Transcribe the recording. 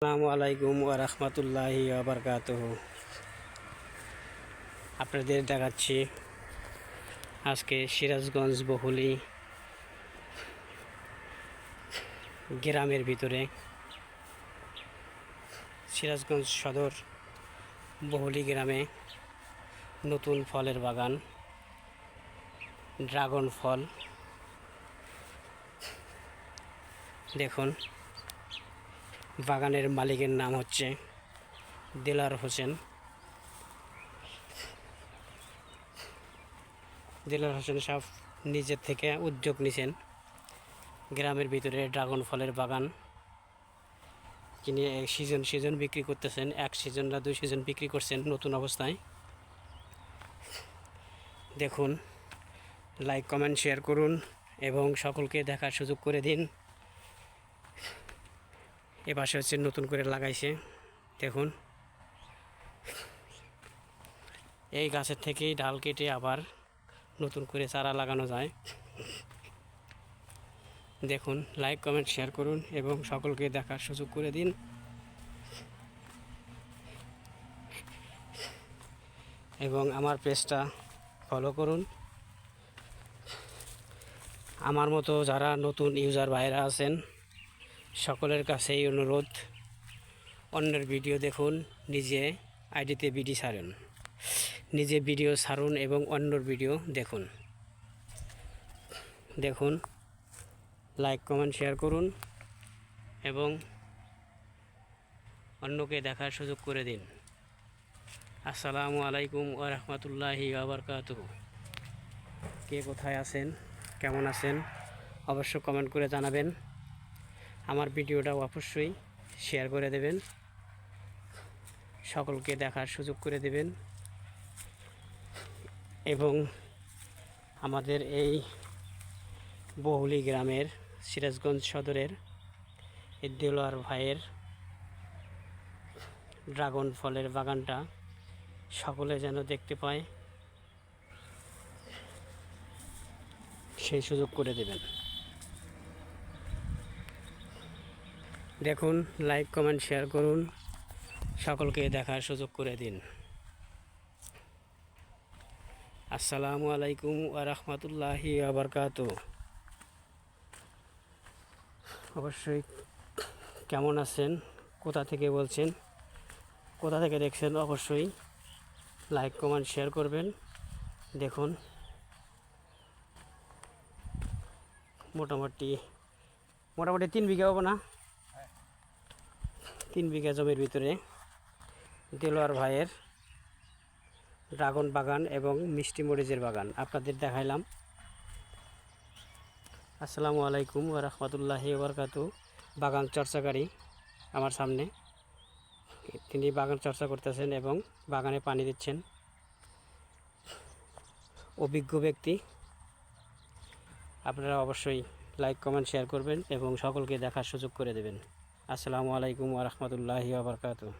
আসসালামু আলাইকুম ওয়া রাহমাতুল্লাহি ওয়া বারাকাতুহু। আপনাদের দেখাচ্ছি আজকে সিরাজগঞ্জ বহুলি গ্রামের ভিতরে, সিরাজগঞ্জ সদর বহুলি গ্রামে নতুন ফলের বাগান, ড্রাগন ফল। দেখুন, বাগানের মালিকের নাম হচ্ছে দেলার হোসেন। দেলার হোসেন সাহেব নিজের থেকে উদ্যোগ নিয়েছেন গ্রামের ভিতরে ড্রাগন ফলের বাগান তিনি সিজন বিক্রি করতেছেন। 1 সিজন না 2 সিজন বিক্রি করছেন নতুন অবস্থায়। দেখুন, লাইক কমেন্ট শেয়ার করুন এবং সকলকে দেখার সুযোগ করে দিন। এ পাশে হচ্ছে নতুন করে লাগাইছে। দেখুন, এই গাছের থেকেই ডাল কেটে আবার নতুন করে চারা লাগানো যায়। দেখুন, লাইক কমেন্ট শেয়ার করুন এবং সকলকে দেখার সুযোগ করে দিন। এবং আমার পেজটা ফলো করুন। আমার মতো যারা নতুন ইউজার ভাইরা আছেন সকলের কাছেই অনুরোধ, অন্যের ভিডিও দেখুন, নিজে আইডিতে ভিডিও ছাড়ুন, নিজে ভিডিও ছাড়ুন এবং অন্যর ভিডিও দেখুন। দেখুন, লাইক কমেন্ট শেয়ার করুন এবং অন্যকে দেখার সুযোগ করে দিন। আসসালামু আলাইকুম ওয়া রাহমাতুল্লাহি ওয়া বারাকাতুহু। কে কোথায় আছেন, কেমন আছেন অবশ্য কমেন্ট করে জানাবেন। আমার ভিডিওটা অবশ্যই শেয়ার করে দেবেন, সকলকে দেখার সুযোগ করে দেবেন। এবং আমাদের এই বহুলি গ্রামের সিরাজগঞ্জ সদরের এই দেলোয়ার ভাইয়ের ড্রাগন ফলের বাগানটা সকলে যেন দেখতে পায় সেই সুযোগ করে দেবেন। দেখুন, লাইক কমেন্ট শেয়ার করুন, সকলকে দেখার সুযোগ করে দিন। আসসালামু আলাইকুম ওয়া রাহমাতুল্লাহি ওয়া বারাকাতুহু। অবশ্যই কেমন আছেন, কোথা থেকে বলছেন, কোথা থেকে দেখছেন অবশ্যই লাইক কমেন্ট শেয়ার করবেন। দেখুন, মোটামুটি 3 বিঘা হবে না, 3 বিঘা জমির ভিতরে দেলোয়ার ভাইয়ের ড্রাগন বাগান এবং মিষ্টি মরিচের বাগান আপনাদের দেখাইলাম। আসসালামু আলাইকুম ওয়া রাহমাতুল্লাহি ওয়া বারাকাতুহু। বাগান চর্চাকারী আমার সামনে, তিনি বাগান চর্চা করতেছেন এবং বাগানে পানি দিচ্ছেন। অভিজ্ঞ ব্যক্তি। আপনারা অবশ্যই লাইক কমেন্ট শেয়ার করবেন এবং সকলকে দেখার সুযোগ করে দেবেন। আসসালামু আলাইকুম ওয়া রাহমাতুল্লাহি ওয়া বারাকাতুহু।